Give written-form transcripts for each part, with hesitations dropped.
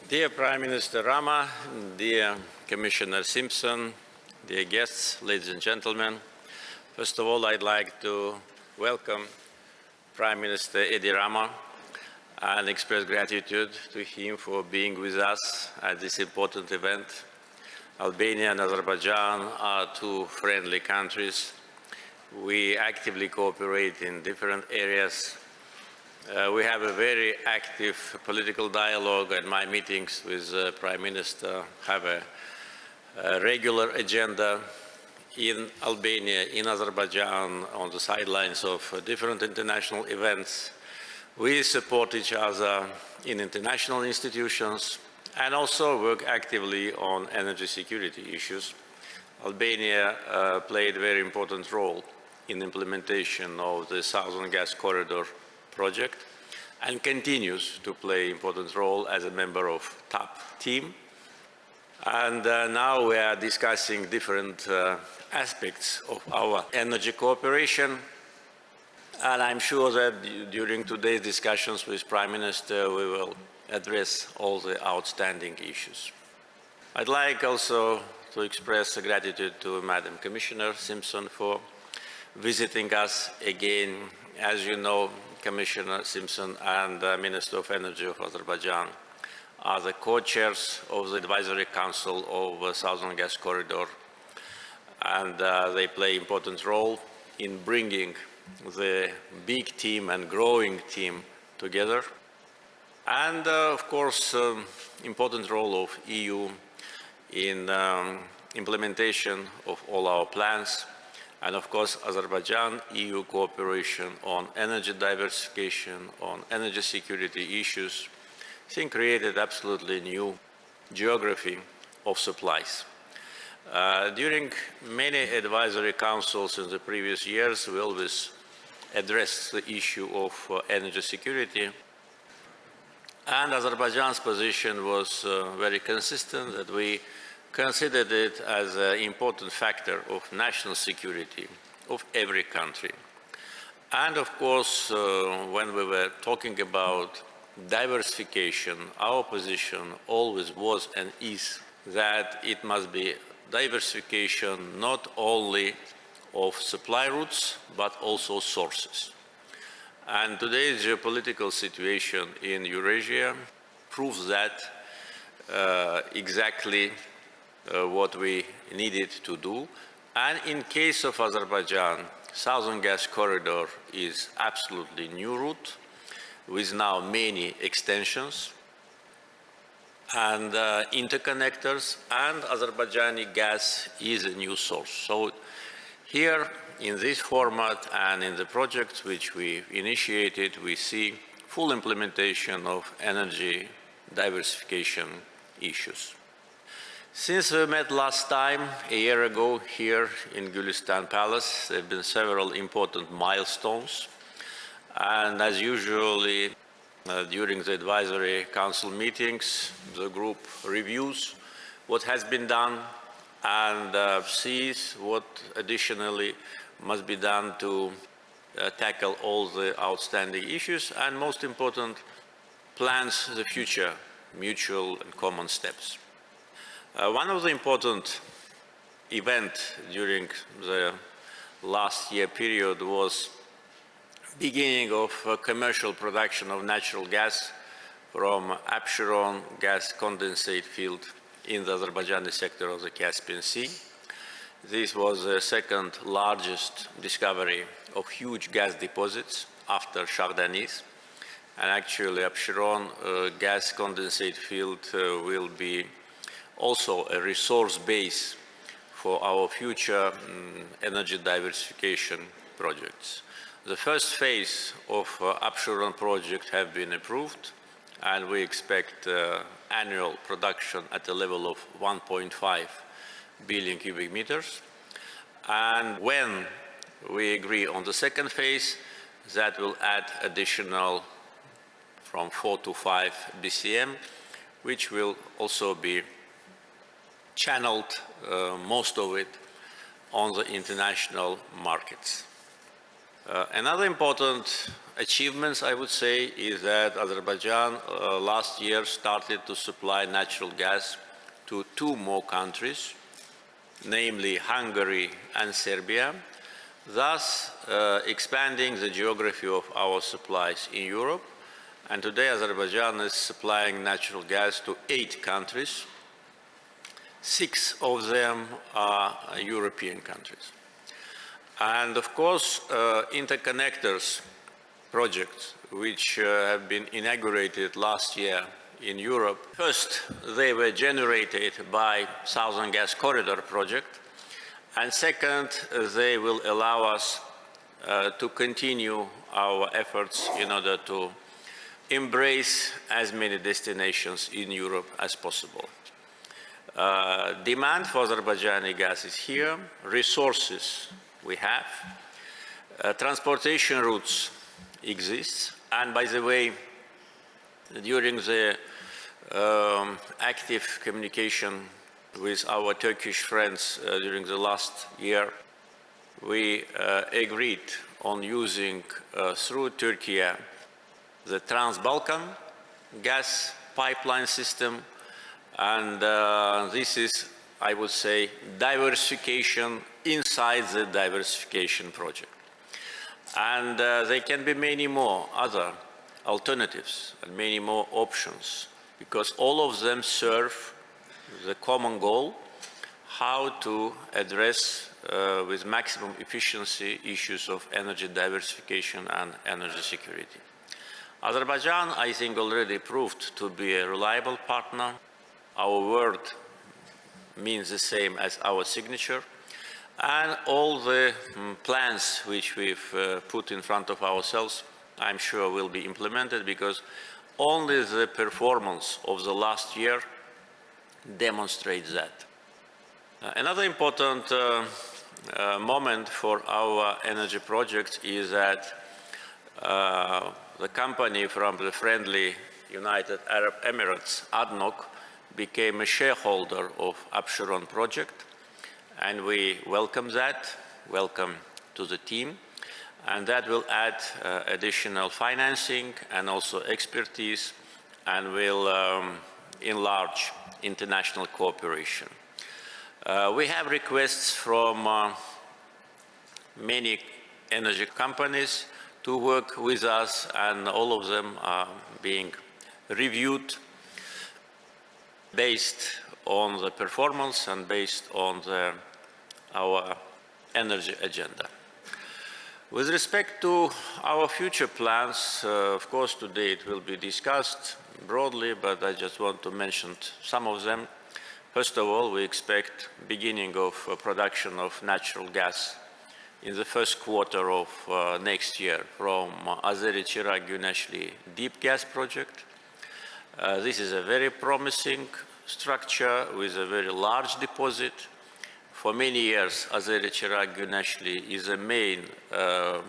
Dear Prime Minister Rama, dear Commissioner Simpson, dear guests, ladies and gentlemen, first of all, I'd like to welcome Prime Minister Edi Rama and express gratitude to him for being with us at this important event. Albania and Azerbaijan are two friendly countries. We actively cooperate in different areas. We have a very active political dialogue, and my meetings with Prime Minister have a regular agenda in Albania, in Azerbaijan, on the sidelines of different international events. We support each other in international institutions and also work actively on energy security issues. Albania played a very important role in implementation of the Southern Gas Corridor project and continues to play an important role as a member of TAP team. And now we are discussing different aspects of our energy cooperation. And I'm sure that during today's discussions with Prime Minister, we will address all the outstanding issues. I'd like also to express gratitude to Madam Commissioner Simpson for visiting us again. As you know, Commissioner Simpson and Minister of Energy of Azerbaijan are the co-chairs of the Advisory Council of the Southern Gas Corridor, and they play an important role in bringing the big team and growing team together. And of course, important role of EU in implementation of all our plans. And of course, Azerbaijan-EU cooperation on energy diversification, on energy security issues, I think created absolutely new geography of supplies. During many advisory councils in the previous years, we always addressed the issue of energy security. And Azerbaijan's position was very consistent, that we considered it as an important factor of national security of every country. And of course, when we were talking about diversification, our position always was and is that it must be diversification not only of supply routes, but also sources. And today's geopolitical situation in Eurasia proves that exactly what we needed to do. And in case of Azerbaijan, Southern Gas Corridor is absolutely new route with now many extensions and interconnectors, and Azerbaijani gas is a new source. So here in this format and in the projects which we initiated, we see full implementation of energy diversification issues. Since we met last time, a year ago, here in Gülistan Palace, there have been several important milestones. And as usually, during the advisory council meetings, the group reviews what has been done and sees what additionally must be done to tackle all the outstanding issues, and most important, plans the future mutual and common steps. One of the important events during the last year period was beginning of commercial production of natural gas from Absheron gas condensate field in the Azerbaijani sector of the Caspian Sea. This was the second largest discovery of huge gas deposits after Shahdanis. And actually, Absheron gas condensate field will be also a resource base for our future energy diversification projects. The first phase of Absheron project have been approved, and we expect annual production at a level of 1.5 billion cubic meters. And when we agree on the second phase, that will add additional from 4 to 5 BCM, which will also be channeled, most of it, on the international markets. Another important achievement, I would say, is that Azerbaijan last year started to supply natural gas to 2 more countries, namely Hungary and Serbia, thus expanding the geography of our supplies in Europe. And today Azerbaijan is supplying natural gas to 8 countries. 6 of them are European countries. And of course, interconnectors projects, which have been inaugurated last year in Europe. First, they were generated by Southern Gas Corridor project. And second, they will allow us to continue our efforts in order to embrace as many destinations in Europe as possible. Demand for Azerbaijani gas is here, resources we have, transportation routes exist, and by the way, during the active communication with our Turkish friends during the last year, we agreed on using through Turkey the Trans-Balkan gas pipeline system, and this is, I would say, diversification inside the diversification project. And there can be many more other alternatives and many more options, because all of them serve the common goal, how to address with maximum efficiency issues of energy diversification and energy security. Azerbaijan, I think, already proved to be a reliable partner. Our word means the same as our signature. And all the plans which we've put in front of ourselves, I'm sure will be implemented, because only the performance of the last year demonstrates that. Another important moment for our energy project is that the company from the friendly United Arab Emirates, ADNOC, became a shareholder of Absheron project, and we welcome that. Welcome to the team. And that will add additional financing and also expertise, and will enlarge international cooperation. We have requests from many energy companies to work with us, and all of them are being reviewed based on the performance and based on our energy agenda. With respect to our future plans, of course, today it will be discussed broadly, but I just want to mention some of them. First of all, we expect beginning of production of natural gas in the first quarter of next year from Azeri-Chirag-Güneşli deep gas project. This is a very promising structure with a very large deposit. For many years, Azeri-Chirag-Güneşli is a main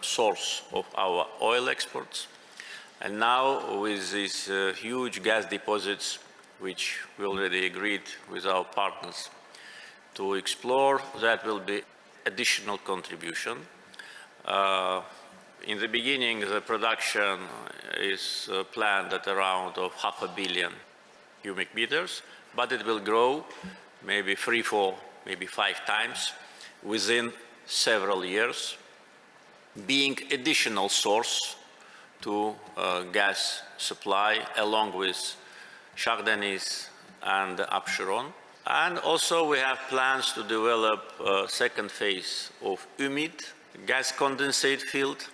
source of our oil exports. And now, with these huge gas deposits, which we already agreed with our partners to explore, that will be additional contribution. In the beginning, the production is planned at around 500 million cubic meters, but it will grow maybe 3, 4, maybe 5 times within several years, being additional source to gas supply along with Shah Deniz and Absheron. And also we have plans to develop a second phase of Ümit gas condensate field,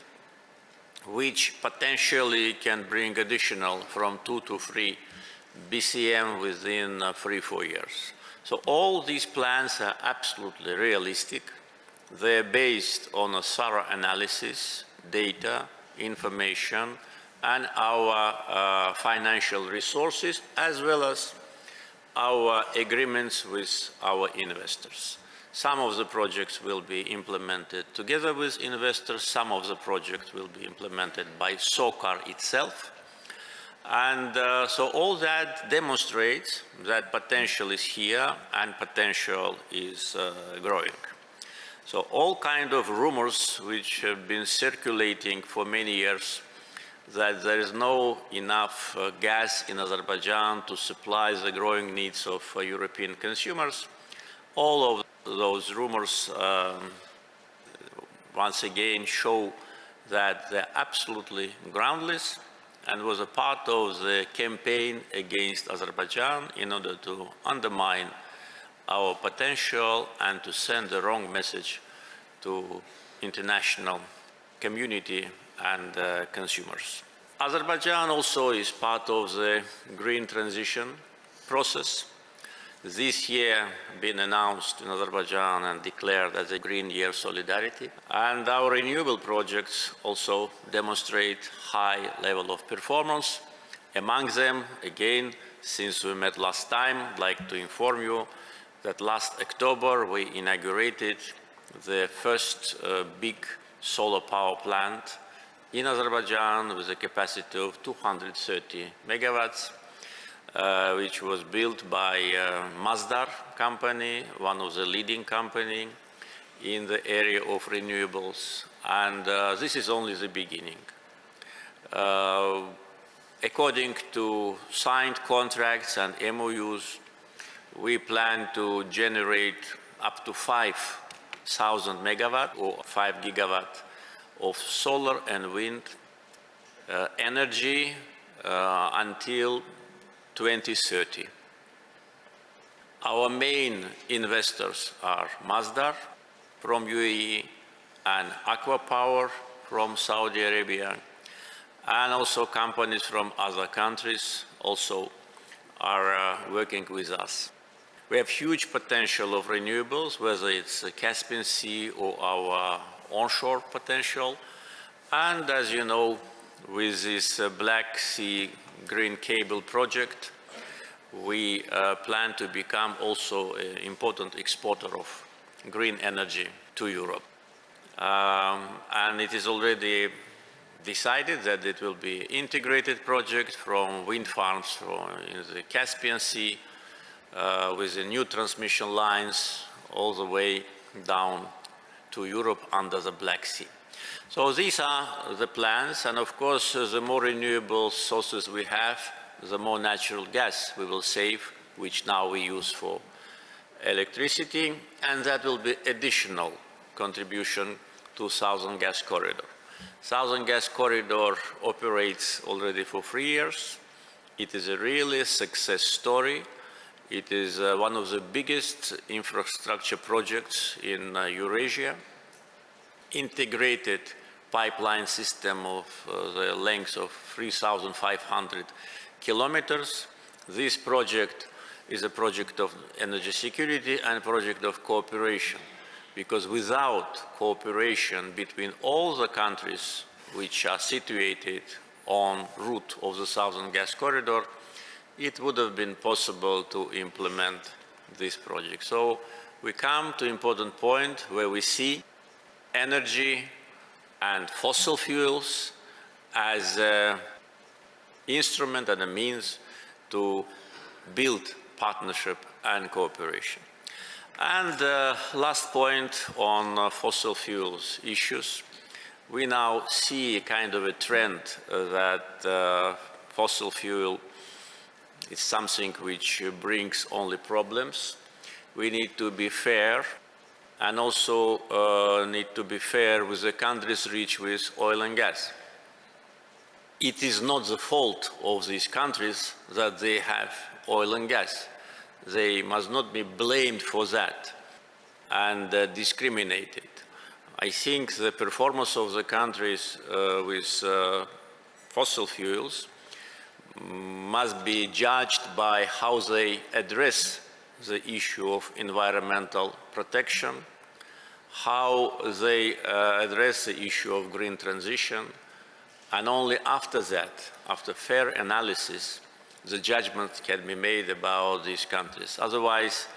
which potentially can bring additional from 2 to 3 BCM within 3-4 years. So all these plans are absolutely realistic. They're based on a thorough analysis, data, information, and our financial resources, as well as our agreements with our investors. Some of the projects will be implemented together with investors. Some of the projects will be implemented by SOCAR itself. And so all that demonstrates that potential is here and potential is growing. So all kind of rumors which have been circulating for many years that there is no enough gas in Azerbaijan to supply the growing needs of European consumers, all of those rumors once again show that they're absolutely groundless and was a part of the campaign against Azerbaijan in order to undermine our potential and to send the wrong message to international community and consumers. Azerbaijan also is part of the green transition process. This year been announced in Azerbaijan and declared as a Green Year Solidarity. And our renewable projects also demonstrate high level of performance. Among them, again, since we met last time, I'd like to inform you that last October we inaugurated the first big solar power plant in Azerbaijan with a capacity of 230 megawatts, which was built by Masdar company, one of the leading company in the area of renewables. And this is only the beginning. According to signed contracts and MOUs, we plan to generate up to 5,000 megawatt or 5 gigawatt of solar and wind energy until 2030. Our main investors are Masdar from UAE and Aqua Power from Saudi Arabia, and also companies from other countries also are working with us. We have huge potential of renewables, whether it's the Caspian Sea or our onshore potential. And as you know, with this Black Sea Green Cable project, we plan to become also an important exporter of green energy to Europe. And it is already decided that it will be an integrated project from wind farms in the Caspian Sea, with the new transmission lines all the way down to Europe under the Black Sea. So these are the plans, and of course, the more renewable sources we have, the more natural gas we will save, which now we use for electricity, and that will be additional contribution to Southern Gas Corridor. Southern Gas Corridor operates already for 3 years. It is a really success story. It is one of the biggest infrastructure projects in Eurasia. Integrated pipeline system of the length of 3,500 kilometers. This project is a project of energy security and a project of cooperation, because without cooperation between all the countries which are situated on route of the Southern Gas Corridor, it would have been possible to implement this project. So we come to an important point where we see energy and fossil fuels as an instrument and a means to build partnership and cooperation. And last point on fossil fuels issues. We now see a kind of a trend that fossil fuel is something which brings only problems. We need to be fair, and also need to be fair with the countries rich with oil and gas. It is not the fault of these countries that they have oil and gas. They must not be blamed for that and discriminated. I think the performance of the countries with fossil fuels must be judged by how they address the issue of environmental protection, how they address the issue of green transition, and only after that, after fair analysis, the judgment can be made about these countries. Otherwise,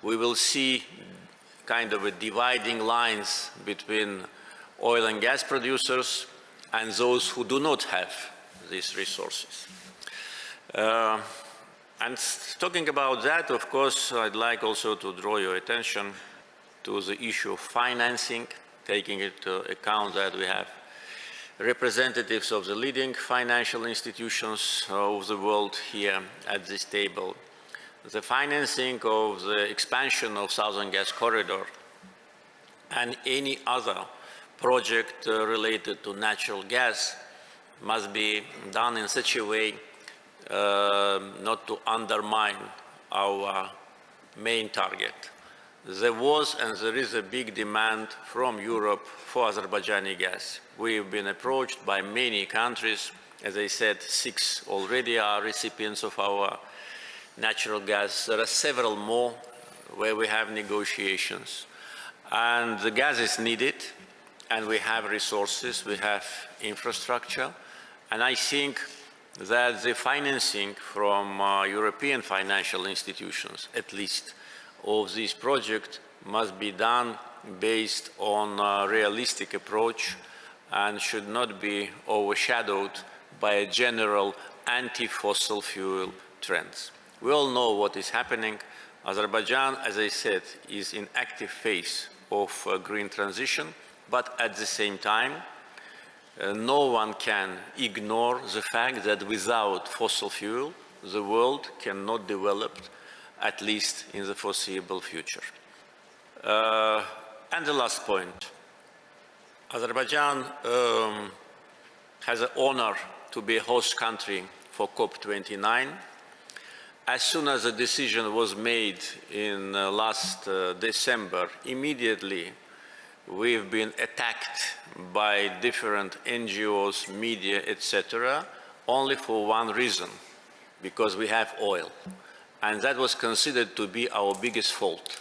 we will see kind of a dividing lines between oil and gas producers and those who do not have these resources. And talking about that, of course, I'd like also to draw your attention to the issue of financing, taking into account that we have representatives of the leading financial institutions of the world here at this table. The financing of the expansion of Southern Gas Corridor and any other project related to natural gas must be done in such a way not to undermine our main target. There was and there is a big demand from Europe for Azerbaijani gas. We've been approached by many countries. As I said, 6 already are recipients of our natural gas. There are several more where we have negotiations. And the gas is needed, and we have resources, we have infrastructure. And I think that the financing from European financial institutions, at least, of this project must be done based on a realistic approach and should not be overshadowed by a general anti-fossil fuel trends. We all know what is happening. Azerbaijan, as I said, is in active phase of green transition, but at the same time, no one can ignore the fact that without fossil fuel, the world cannot develop, at least in the foreseeable future. And the last point, Azerbaijan has the honor to be a host country for COP29. As soon as the decision was made in last December, immediately we've been attacked by different NGOs, media, etc., only for one reason, because we have oil. And that was considered to be our biggest fault.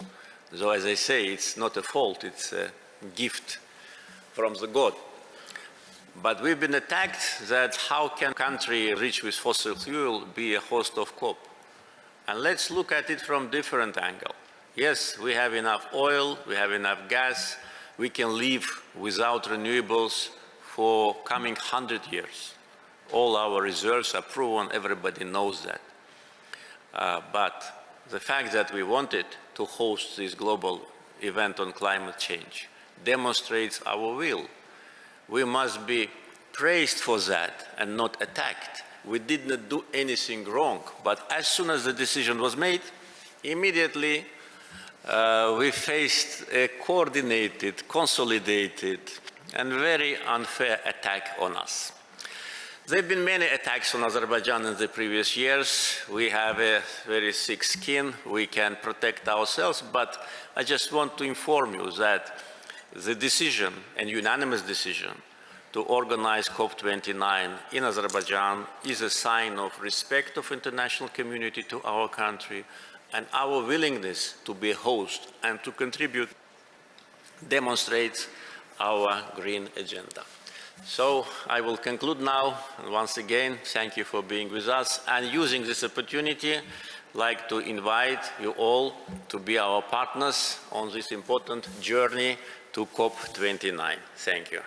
So as I say, it's not a fault, it's a gift from the God. But we've been attacked that how can a country rich with fossil fuel be a host of COP? And let's look at it from different angle. Yes, we have enough oil, we have enough gas, we can live without renewables for coming 100 years. All our reserves are proven, everybody knows that. But the fact that we wanted to host this global event on climate change demonstrates our will. We must be praised for that and not attacked. We did not do anything wrong, but as soon as the decision was made, immediately we faced a coordinated, consolidated, and very unfair attack on us. There have been many attacks on Azerbaijan in the previous years. We have a very thick skin. We can protect ourselves, but I just want to inform you that the decision, a unanimous decision, to organize COP29 in Azerbaijan is a sign of respect of international community to our country, and our willingness to be a host and to contribute demonstrates our green agenda. So I will conclude now, and once again, thank you for being with us, and using this opportunity, I'd like to invite you all to be our partners on this important journey to COP29. Thank you.